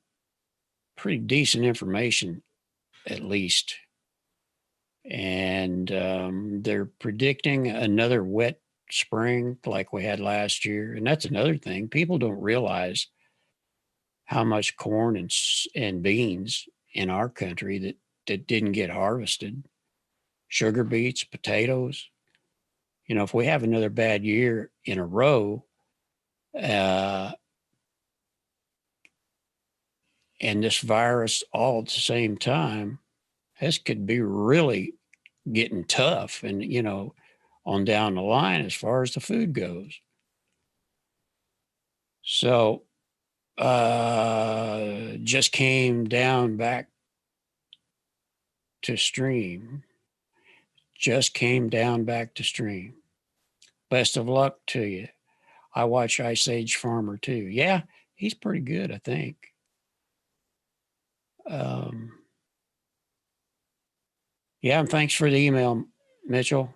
pretty decent information, at least. And they're predicting another wet spring like we had last year, and that's another thing. People don't realize how much corn and beans in our country that didn't get harvested. Sugar beets, potatoes. You know, if we have another bad year in a row, uh, and this virus all at the same time, this could be really getting tough. And on down the line as far as the food goes. So just came down back to stream. Just came down back to stream. Best of luck to you. I watch Ice Age Farmer too. Yeah, he's pretty good, I think. Yeah, and thanks for the email, Mitchell.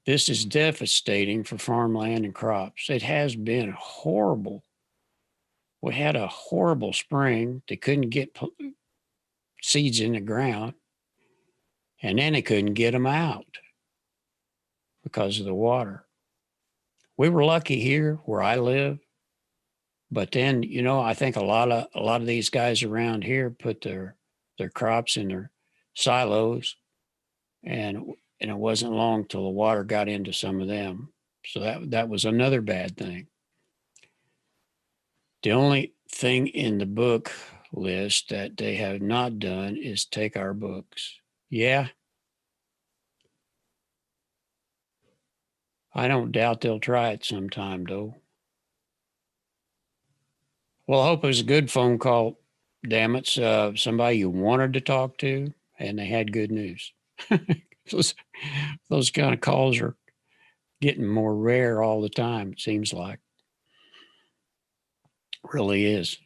This is devastating for farmland and crops. It has been horrible. We had a horrible spring. They couldn't get seeds in the ground, and then they couldn't get them out because of the water. We were lucky here where I live, but then I think a lot of these guys around here put their crops in their silos, and it wasn't long till the water got into some of them. So that was another bad thing. The only thing in the book list that they have not done is take our books. Yeah. I don't doubt they'll try it sometime, though. Well, I hope it was a good phone call. Damn it. Somebody you wanted to talk to, and they had good news. those kind of calls are getting more rare all the time, it seems like. Really is.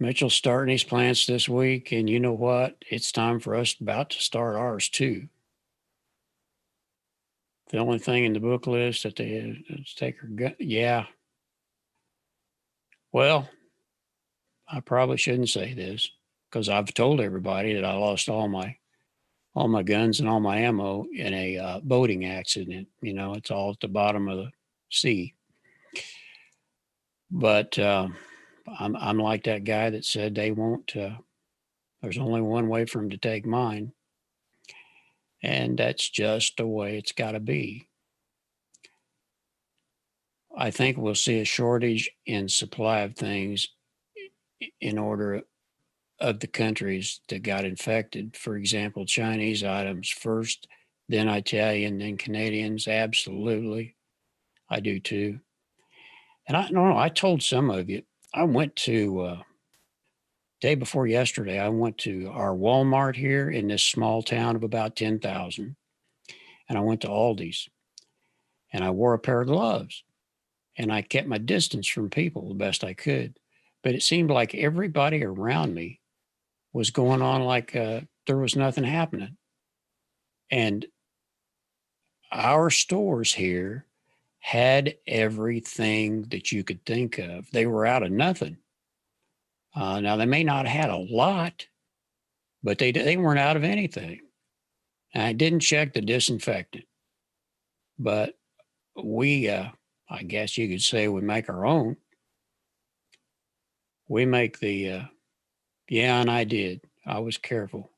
Mitchell's starting his plants this week, and you know what? It's time for us about to start ours too. The only thing in the book list that they is take her gun. Yeah. Well, I probably shouldn't say this because I've told everybody that I lost all my guns and all my ammo in a boating accident. It's all at the bottom of the sea. But I'm like that guy that said they won't. There's only one way for them to take mine, and that's just the way it's got to be. I think we'll see a shortage in supply of things in order of the countries that got infected. For example, Chinese items first, then Italian, then Canadians. Absolutely. I do too. And I don't know, I told some of you, I went to, day before yesterday, I went to our Walmart here in this small town of about 10,000. And I went to Aldi's and I wore a pair of gloves and I kept my distance from people the best I could. But it seemed like everybody around me was going on like there was nothing happening. And our stores here had everything that you could think of. They were out of nothing. Now, they may not have had a lot, but they weren't out of anything. And I didn't check the disinfectant, but I guess you could say we make our own. We make yeah, and I did. I was careful.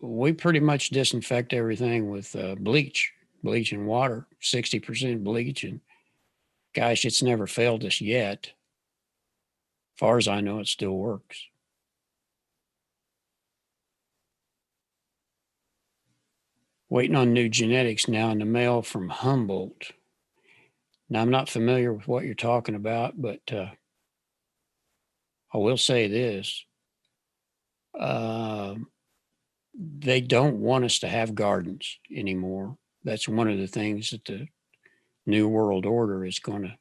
We pretty much disinfect everything with bleach and water, 60% bleach. And gosh, it's never failed us yet. As far as I know, it still works. Waiting on new genetics now in the mail from Humboldt. Now, I'm not familiar with what you're talking about, but I will say this. uh, they don't want us to have gardens anymore. That's one of the things that the New World Order is going to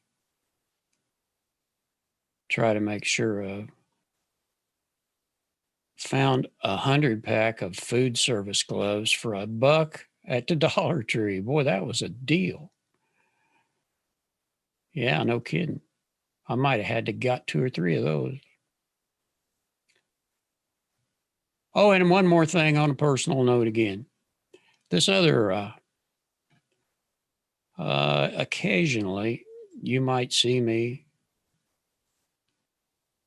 try to make sure of. Found 100 pack of food service gloves for $1 at the Dollar Tree. Boy, that was a deal. Yeah, no kidding. I might have had to got 2 or 3 of those. Oh, and one more thing on a personal note again. This other, occasionally you might see me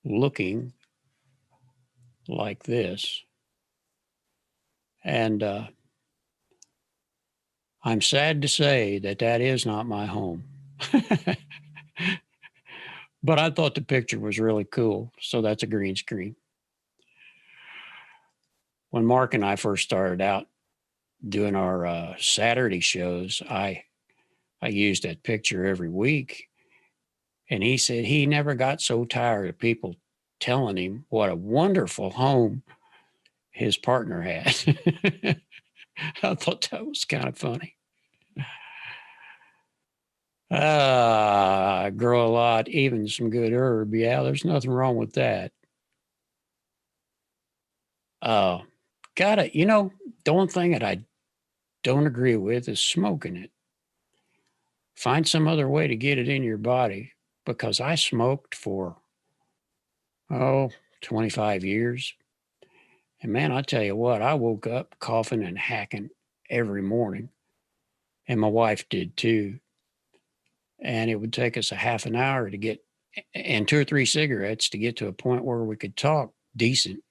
looking like this. And I'm sad to say that that is not my home. But I thought the picture was really cool. So that's a green screen. When Mark and I first started out doing our Saturday shows, I used that picture every week. And he said he never got so tired of people telling him what a wonderful home his partner had. I thought that was kind of funny. I grow a lot, even some good herb. Yeah, there's nothing wrong with that. Uh, got it. The only thing that I don't agree with is smoking it. Find some other way to get it in your body because I smoked for, 25 years. And man, I tell you what, I woke up coughing and hacking every morning. And my wife did too. And it would take us a half an hour to get, and 2 or 3 cigarettes to get to a point where we could talk decent.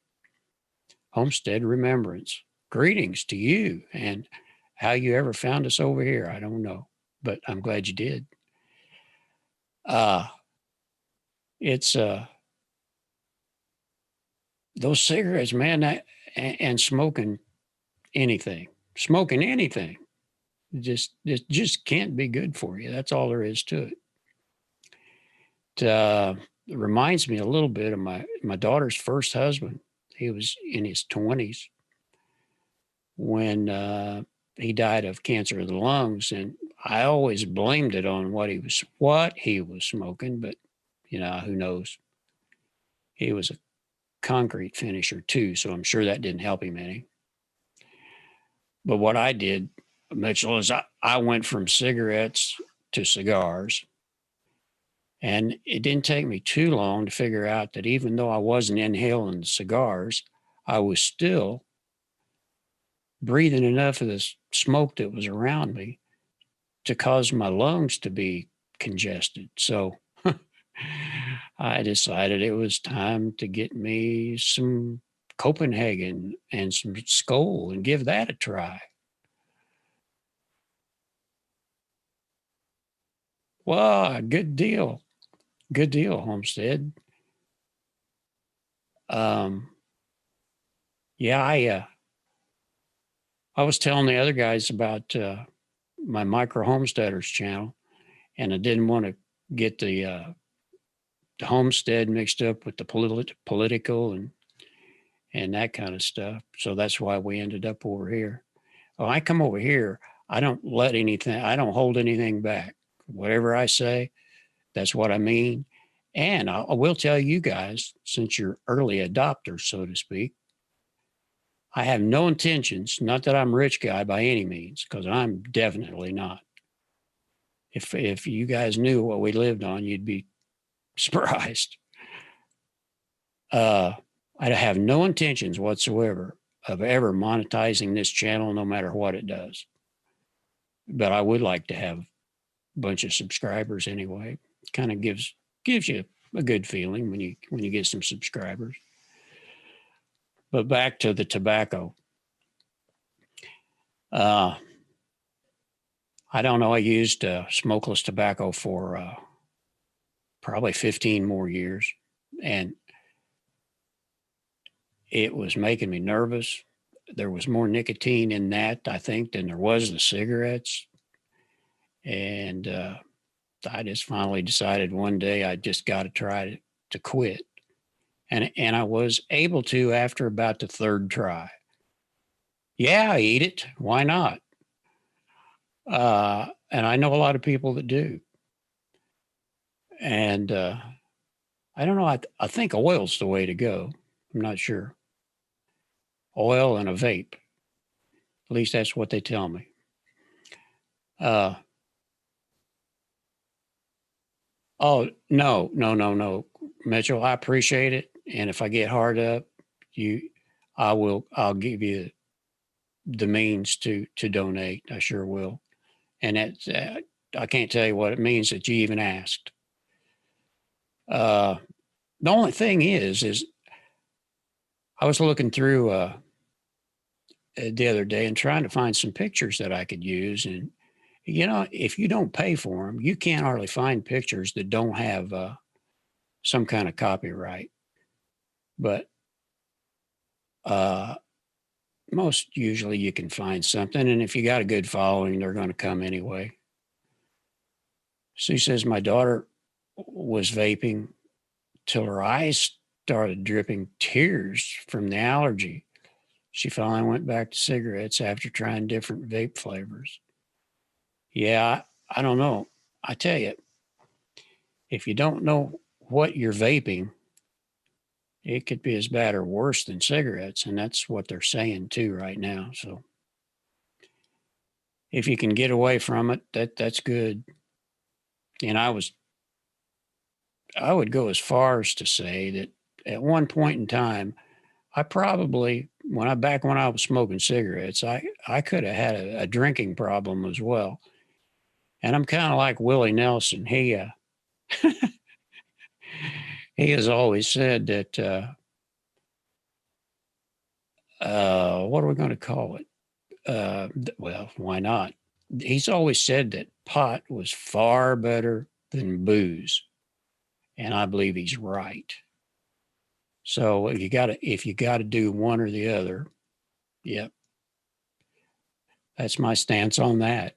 Homestead Remembrance. Greetings to you. And how you ever found us over here, I don't know, but I'm glad you did. It's those cigarettes, man, and smoking anything, it just can't be good for you. That's all there is to it. It reminds me a little bit of my daughter's first husband. He was in his 20s when he died of cancer of the lungs, and I always blamed it on what he was smoking, but who knows? He was a concrete finisher too, so I'm sure that didn't help him any. But what I did, Mitchell, is I went from cigarettes to cigars. And it didn't take me too long to figure out that even though I wasn't inhaling cigars, I was still breathing enough of the smoke that was around me to cause my lungs to be congested. So I decided it was time to get me some Copenhagen and some Skoal and give that a try. Well, good deal. Good deal, Homestead. Um, yeah, I was telling the other guys about my Micro Homesteaders channel, and I didn't want to get the homestead mixed up with the political and that kind of stuff. So that's why we ended up over here. When I come over here, I don't I don't hold anything back. Whatever I say, that's what I mean. And I will tell you guys, since you're early adopters, so to speak, I have no intentions, not that I'm a rich guy by any means, because I'm definitely not. If you guys knew what we lived on, you'd be surprised. I have no intentions whatsoever of ever monetizing this channel, no matter what it does. But I would like to have a bunch of subscribers anyway. Kind of gives you a good feeling when you get some subscribers. But back to the tobacco. I don't know. I used smokeless tobacco for probably 15 more years, and it was making me nervous. There was more nicotine in that, I think, than there was the cigarettes. And I just finally decided one day I just got to try to quit. and I was able to after about the third try. Yeah, I eat it. Why not? And I know a lot of people that do. And I don't know. I think oil's the way to go. I'm not sure. Oil and a vape. At least that's what they tell me. Uh, oh no, no, no, no, Mitchell. I appreciate it, and if I get hard up, you, I will. I'll give you the means to donate. I sure will. And that's I can't tell you what it means that you even asked. Uh, the only thing is I was looking through the other day and trying to find some pictures that I could use. And, if you don't pay for them, you can't hardly find pictures that don't have some kind of copyright. But uh, most usually you can find something. And if you got a good following, they're going to come anyway. She says my daughter was vaping till her eyes started dripping tears from the allergy. She finally went back to cigarettes after trying different vape flavors. Yeah, I don't know. I tell you, if you don't know what you're vaping, it could be as bad or worse than cigarettes. And that's what they're saying too right now. So if you can get away from it, that's good. And I would go as far as to say that at one point in time, I probably back when I was smoking cigarettes, I could have had a drinking problem as well. And I'm kind of like Willie Nelson. He has always said that what are we going to call it? Well, why not? He's always said that pot was far better than booze, and I believe he's right. So if you gotta do one or the other, yep, that's my stance on that.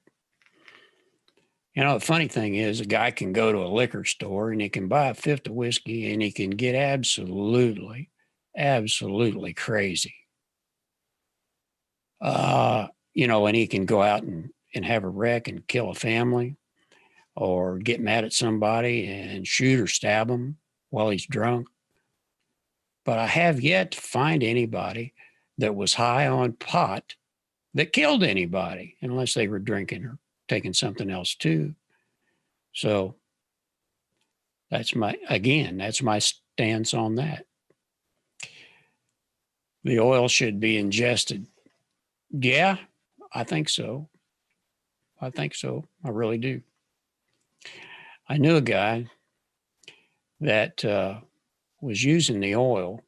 The funny thing is, a guy can go to a liquor store and he can buy a fifth of whiskey and he can get absolutely, absolutely crazy. And he can go out and have a wreck and kill a family or get mad at somebody and shoot or stab them while he's drunk. But I have yet to find anybody that was high on pot that killed anybody unless they were drinking or taking something else too. So that's my stance on that. The oil should be ingested. Yeah, I think so. I think so. I really do. I knew a guy that was using the oil,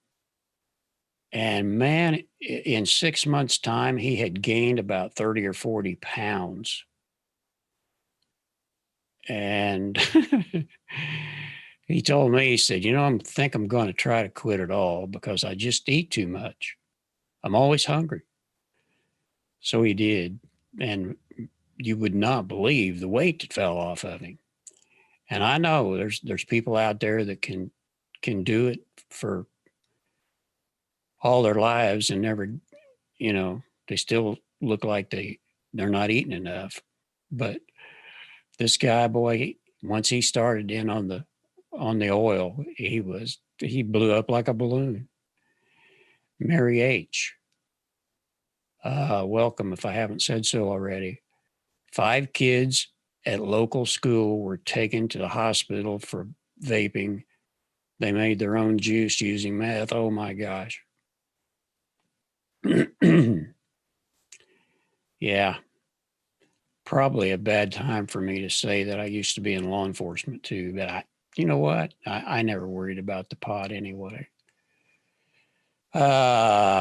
and man, in 6 months' time, he had gained about 30 or 40 pounds. And he told me, he said, I think I'm going to try to quit it all because I just eat too much. I'm always hungry. So he did. And you would not believe the weight that fell off of him. And I know there's people out there that can do it for all their lives and never, they still look like they're not eating enough. But this guy, boy, once he started in on the oil, he blew up like a balloon. Mary H. Welcome, if I haven't said so already. 5 kids at local school were taken to the hospital for vaping. They made their own juice using meth. Oh my gosh. Yeah. Probably a bad time for me to say that I used to be in law enforcement too, but you know what? I never worried about the pot anyway. BP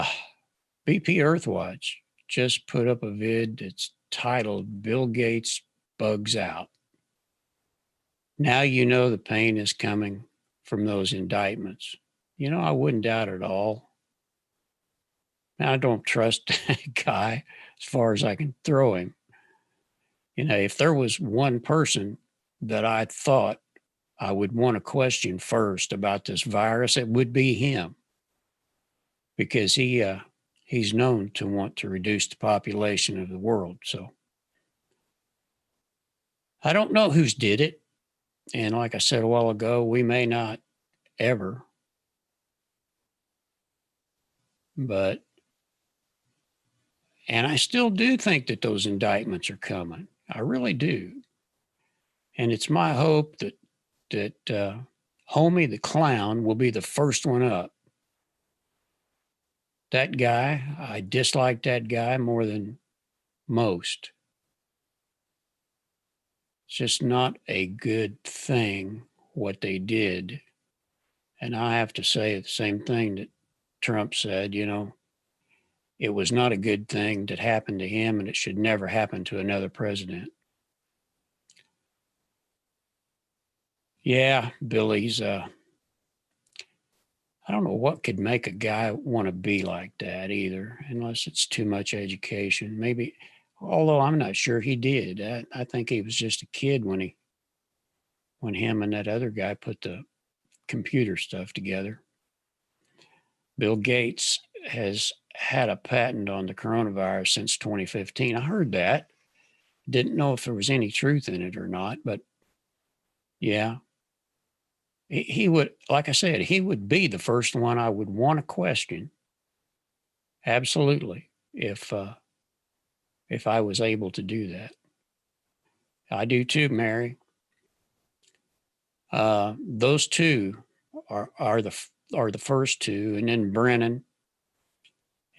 Earthwatch just put up a vid that's titled Bill Gates Bugs Out. Now you know the pain is coming from those indictments. I wouldn't doubt it at all. Now, I don't trust that guy as far as I can throw him. If there was one person that I thought I would want to question first about this virus, it would be him, because he's known to want to reduce the population of the world. So I don't know who's did it. And like I said a while ago, we may not ever, but, and I still do think that those indictments are coming. I really do. And it's my hope that Homie the Clown will be the first one up. That guy, I dislike that guy more than most. It's just not a good thing what they did. And I have to say the same thing that Trump said, it was not a good thing that happened to him, and it should never happen to another president. Yeah, Billy's, I don't know what could make a guy want to be like that either, unless it's too much education. Maybe, although I'm not sure he did. I think he was just a kid when him and that other guy put the computer stuff together. Bill Gates has had a patent on the coronavirus since 2015. I heard that. Didn't know if there was any truth in it or not, but yeah. He would, like I said, he would be the first one I would want to question. Absolutely. If I was able to do that. I do too, Mary. Those two are the first two, and then Brennan.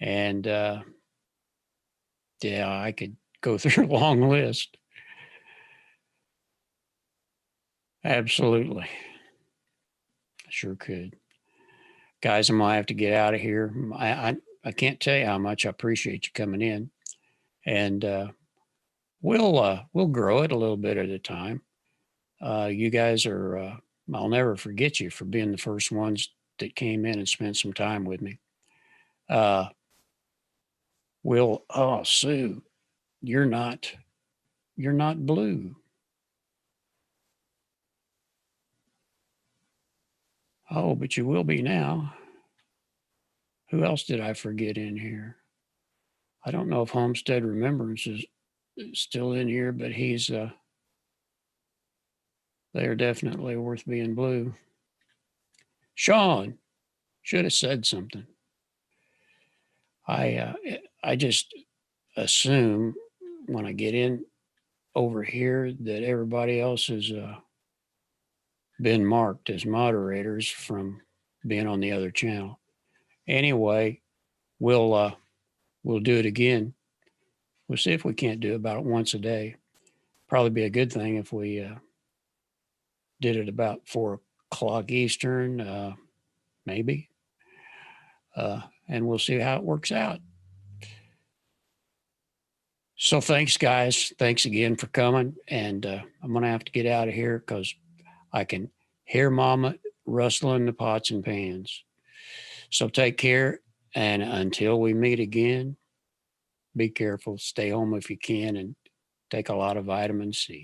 And yeah, I could go through a long list. Absolutely. I sure could. Guys, I might have to get out of here. I can't tell you how much I appreciate you coming in. And we'll grow it a little bit at a time. You guys are, I'll never forget you for being the first ones that came in and spent some time with me. Sue, you're not blue. Oh, but you will be now. Who else did I forget in here? I don't know if Homestead Remembrance is still in here, but they're definitely worth being blue. Sean should have said something. I just assume when I get in over here that everybody else has been marked as moderators from being on the other channel. Anyway, we'll do it again. We'll see if we can't do about once a day. Probably be a good thing if we did it about 4:00 Eastern, maybe. And we'll see how it works out. So thanks, guys. Thanks again for coming. And I'm going to have to get out of here because I can hear Mama rustling the pots and pans. So take care. And until we meet again, be careful. Stay home if you can, and take a lot of vitamin C.